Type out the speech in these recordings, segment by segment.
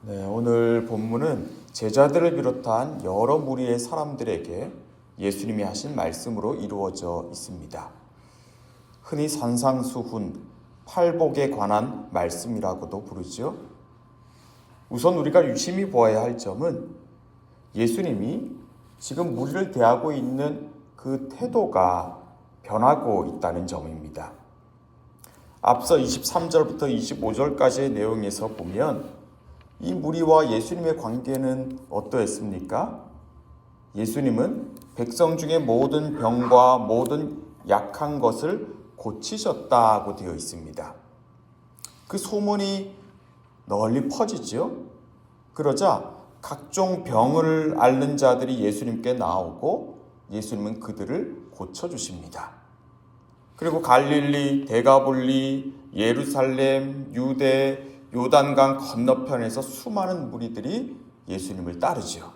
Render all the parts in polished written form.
네, 오늘 본문은 제자들을 비롯한 여러 무리의 사람들에게 예수님이 하신 말씀으로 이루어져 있습니다. 흔히 산상수훈, 팔복에 관한 말씀이라고도 부르죠. 우선 우리가 유심히 보아야 할 점은 예수님이 지금 무리를 대하고 있는 그 태도가 변하고 있다는 점입니다. 앞서 23절부터 25절까지의 내용에서 보면 이 무리와 예수님의 관계는 어떠했습니까? 예수님은 백성 중에 모든 병과 모든 약한 것을 고치셨다고 되어 있습니다. 그 소문이 널리 퍼지죠. 그러자 각종 병을 앓는 자들이 예수님께 나오고 예수님은 그들을 고쳐주십니다. 그리고 갈릴리, 데가볼리, 예루살렘, 유대, 요단강 건너편에서 수많은 무리들이 예수님을 따르죠.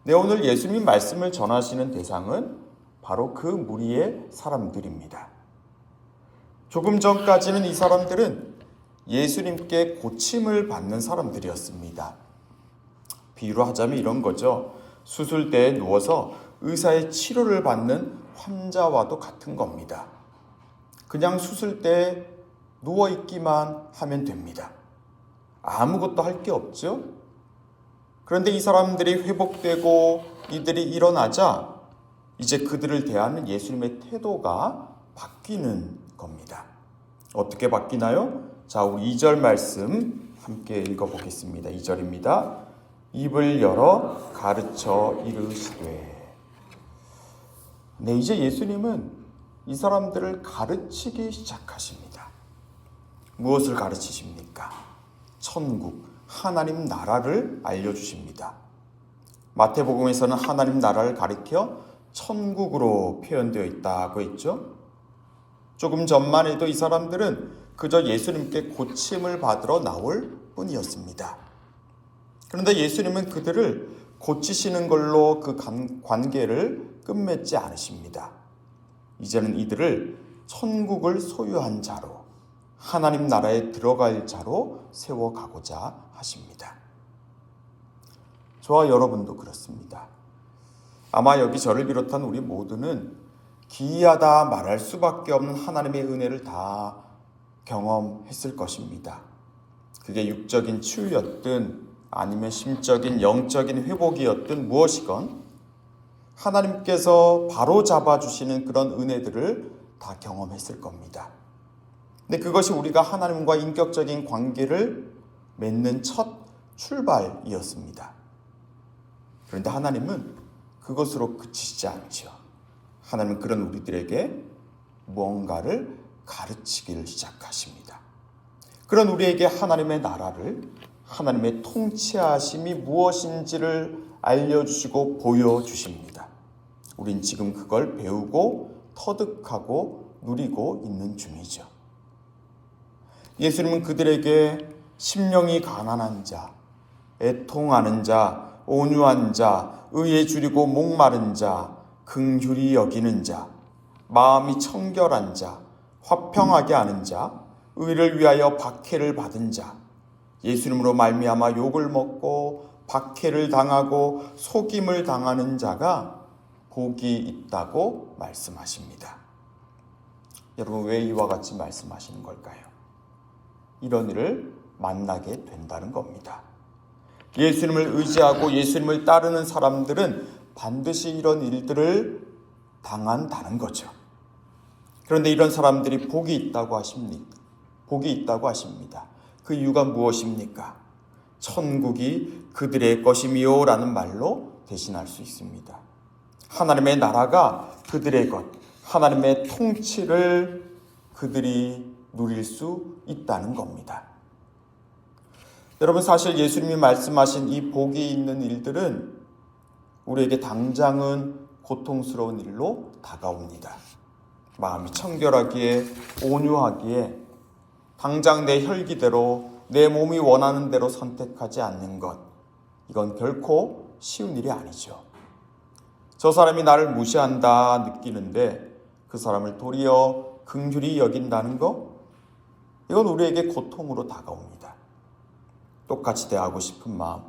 네, 오늘 예수님 말씀을 전하시는 대상은 바로 그 무리의 사람들입니다. 조금 전까지는 이 사람들은 예수님께 고침을 받는 사람들이었습니다. 비유로 하자면 이런 거죠. 수술대에 누워서 의사의 치료를 받는 환자와도 같은 겁니다. 그냥 수술대에 누워있기만 하면 됩니다. 아무것도 할 게 없죠. 그런데 이 사람들이 회복되고 이들이 일어나자 이제 그들을 대하는 예수님의 태도가 바뀌는 겁니다. 어떻게 바뀌나요? 자, 우리 2절 말씀 함께 읽어보겠습니다. 2절입니다. 입을 열어 가르쳐 이르시되. 네, 이제 예수님은 이 사람들을 가르치기 시작하십니다. 무엇을 가르치십니까? 천국, 하나님 나라를 알려주십니다. 마태복음에서는 하나님 나라를 가리켜 천국으로 표현되어 있다고 했죠. 조금 전만 해도 이 사람들은 그저 예수님께 고침을 받으러 나올 뿐이었습니다. 그런데 예수님은 그들을 고치시는 걸로 그 관계를 끝맺지 않으십니다. 이제는 이들을 천국을 소유한 자로, 하나님 나라에 들어갈 자로 세워가고자 하십니다. 저와 여러분도 그렇습니다. 아마 여기 저를 비롯한 우리 모두는 기이하다 말할 수밖에 없는 하나님의 은혜를 다 경험했을 것입니다. 그게 육적인 치유였든 아니면 심적인 영적인 회복이었든 무엇이건 하나님께서 바로 잡아주시는 그런 은혜들을 다 경험했을 겁니다. 근데 그것이 우리가 하나님과 인격적인 관계를 맺는 첫 출발이었습니다. 그런데 하나님은 그것으로 그치지 않죠. 하나님은 그런 우리들에게 무언가를 가르치기를 시작하십니다. 그런 우리에게 하나님의 나라를, 하나님의 통치하심이 무엇인지를 알려주시고 보여주십니다. 우린 지금 그걸 배우고 터득하고 누리고 있는 중이죠. 예수님은 그들에게 심령이 가난한 자, 애통하는 자, 온유한 자, 의에 줄이고 목마른 자, 긍휼히 여기는 자, 마음이 청결한 자, 화평하게 하는 자, 의를 위하여 박해를 받은 자, 예수님으로 말미암아 욕을 먹고 박해를 당하고 속임을 당하는 자가 복이 있다고 말씀하십니다. 여러분, 왜 이와 같이 말씀하시는 걸까요? 이런 일을 만나게 된다는 겁니다. 예수님을 의지하고 예수님을 따르는 사람들은 반드시 이런 일들을 당한다는 거죠. 그런데 이런 사람들이 복이 있다고 하십니까? 복이 있다고 하십니다. 그 이유가 무엇입니까? 천국이 그들의 것이미요 라는 말로 대신할 수 있습니다. 하나님의 나라가 그들의 것, 하나님의 통치를 그들이 누릴 수 있다는 겁니다. 여러분, 사실 예수님이 말씀하신 이 복이 있는 일들은 우리에게 당장은 고통스러운 일로 다가옵니다. 마음이 청결하기에, 온유하기에, 당장 내 혈기대로, 내 몸이 원하는 대로 선택하지 않는 것, 이건 결코 쉬운 일이 아니죠. 저 사람이 나를 무시한다 느끼는데 그 사람을 도리어 긍휼히 여긴다는 것, 이건 우리에게 고통으로 다가옵니다. 똑같이 대하고 싶은 마음,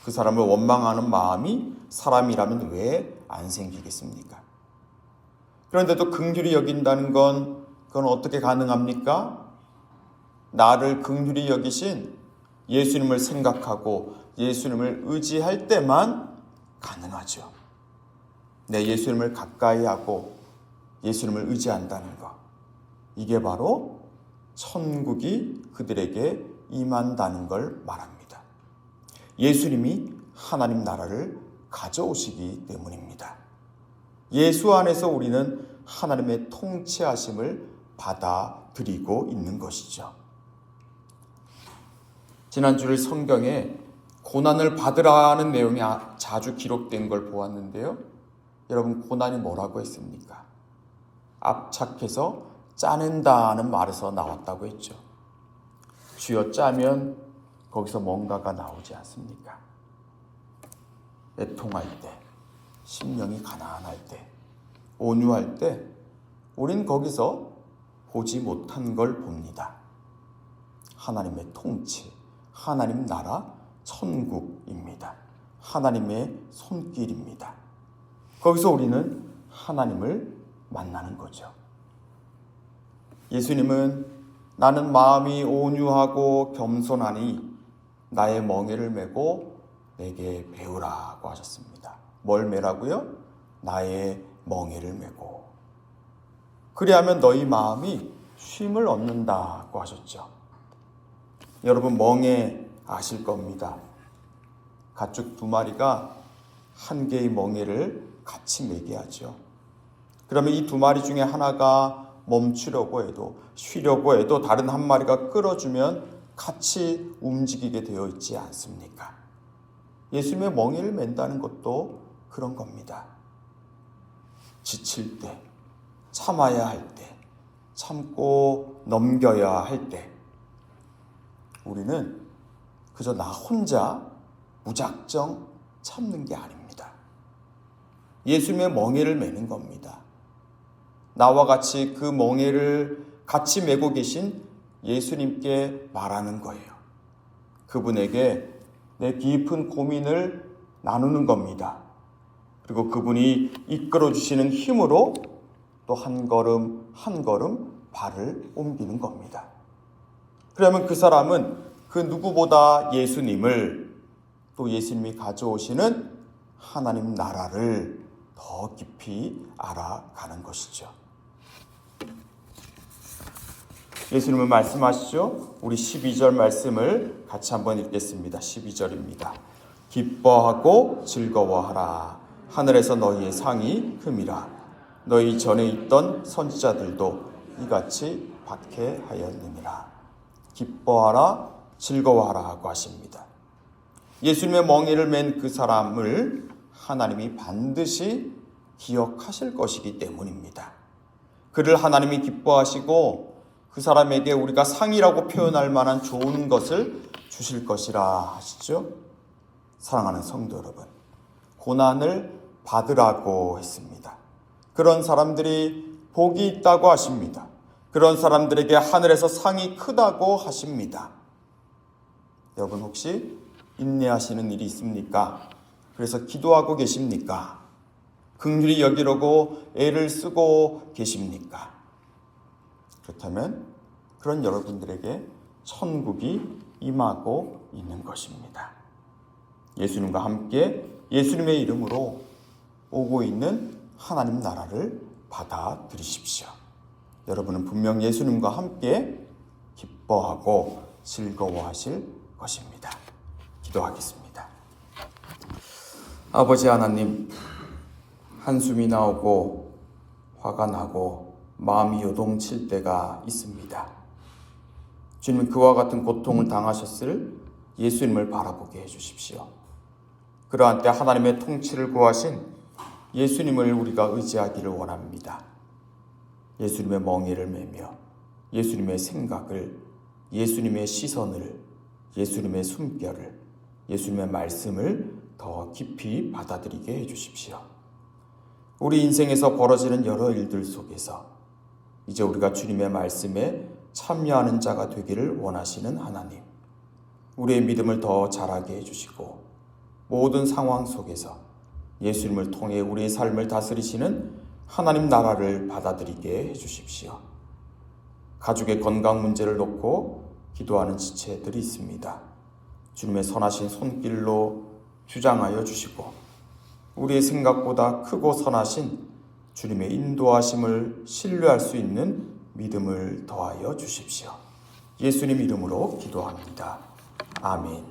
그 사람을 원망하는 마음이 사람이라면 왜 안 생기겠습니까? 그런데도 긍휼히 여긴다는 그건 어떻게 가능합니까? 나를 긍휼히 여기신 예수님을 생각하고 예수님을 의지할 때만 가능하죠. 내 예수님을 가까이 하고 예수님을 의지한다는 것, 이게 바로 천국이 그들에게 임한다는 걸 말합니다. 예수님이 하나님 나라를 가져오시기 때문입니다. 예수 안에서 우리는 하나님의 통치하심을 받아들이고 있는 것이죠. 지난주를 성경에 고난을 받으라는 내용이 자주 기록된 걸 보았는데요. 여러분, 고난이 뭐라고 했습니까? 압착해서 짜낸다는 말에서 나왔다고 했죠. 쥐어 짜면 거기서 뭔가가 나오지 않습니까? 애통할 때, 심령이 가난할 때, 온유할 때 우린 거기서 보지 못한 걸 봅니다. 하나님의 통치, 하나님 나라, 천국입니다. 하나님의 손길입니다. 거기서 우리는 하나님을 만나는 거죠. 예수님은 나는 마음이 온유하고 겸손하니 나의 멍에를 메고 내게 배우라고 하셨습니다. 뭘 메라고요? 나의 멍에를 메고. 그리하면 너희 마음이 쉼을 얻는다고 하셨죠. 여러분, 멍에 아실 겁니다. 가축 2마리가 한 개의 멍에를 같이 매게 하죠. 그러면 이 2마리 중에 하나가 멈추려고 해도, 쉬려고 해도 다른 한 마리가 끌어주면 같이 움직이게 되어 있지 않습니까? 예수님의 멍에를 맨다는 것도 그런 겁니다. 지칠 때, 참아야 할 때, 참고 넘겨야 할 때, 우리는 그저 나 혼자 무작정 참는 게 아닙니다. 예수님의 멍에를 매는 겁니다. 나와 같이 그 멍에를 같이 메고 계신 예수님께 말하는 거예요. 그분에게 내 깊은 고민을 나누는 겁니다. 그리고 그분이 이끌어 주시는 힘으로 또 한 걸음 한 걸음 발을 옮기는 겁니다. 그러면 그 사람은 그 누구보다 예수님을, 또 예수님이 가져오시는 하나님 나라를 더 깊이 알아가는 것이죠. 예수님은 말씀하시죠. 우리 12절 말씀을 같이 한번 읽겠습니다. 12절입니다. 기뻐하고 즐거워하라. 하늘에서 너희의 상이 큼이라. 너희 전에 있던 선지자들도 이같이 박해하였느니라. 기뻐하라, 즐거워하라 하고 하십니다. 예수님의 멍에를 맨 그 사람을 하나님이 반드시 기억하실 것이기 때문입니다. 그를 하나님이 기뻐하시고 그 사람에게 우리가 상이라고 표현할 만한 좋은 것을 주실 것이라 하시죠. 사랑하는 성도 여러분, 고난을 받으라고 했습니다. 그런 사람들이 복이 있다고 하십니다. 그런 사람들에게 하늘에서 상이 크다고 하십니다. 여러분, 혹시 인내하시는 일이 있습니까? 그래서 기도하고 계십니까? 긍휼히 여기려고 애를 쓰고 계십니까? 그렇다면 그런 여러분들에게 천국이 임하고 있는 것입니다. 예수님과 함께 예수님의 이름으로 오고 있는 하나님 나라를 받아들이십시오. 여러분은 분명 예수님과 함께 기뻐하고 즐거워하실 것입니다. 기도하겠습니다. 아버지 하나님, 한숨이 나오고 화가 나고 마음이 요동칠 때가 있습니다. 주님, 그와 같은 고통을 당하셨을 예수님을 바라보게 해주십시오. 그러한 때 하나님의 통치를 구하신 예수님을 우리가 의지하기를 원합니다. 예수님의 멍에를 매며 예수님의 생각을, 예수님의 시선을, 예수님의 숨결을, 예수님의 말씀을 더 깊이 받아들이게 해주십시오. 우리 인생에서 벌어지는 여러 일들 속에서 이제 우리가 주님의 말씀에 참여하는 자가 되기를 원하시는 하나님, 우리의 믿음을 더 자라게 해주시고 모든 상황 속에서 예수님을 통해 우리의 삶을 다스리시는 하나님 나라를 받아들이게 해주십시오. 가족의 건강 문제를 놓고 기도하는 지체들이 있습니다. 주님의 선하신 손길로 주장하여 주시고 우리의 생각보다 크고 선하신 주님의 인도하심을 신뢰할 수 있는 믿음을 더하여 주십시오. 예수님 이름으로 기도합니다. 아멘.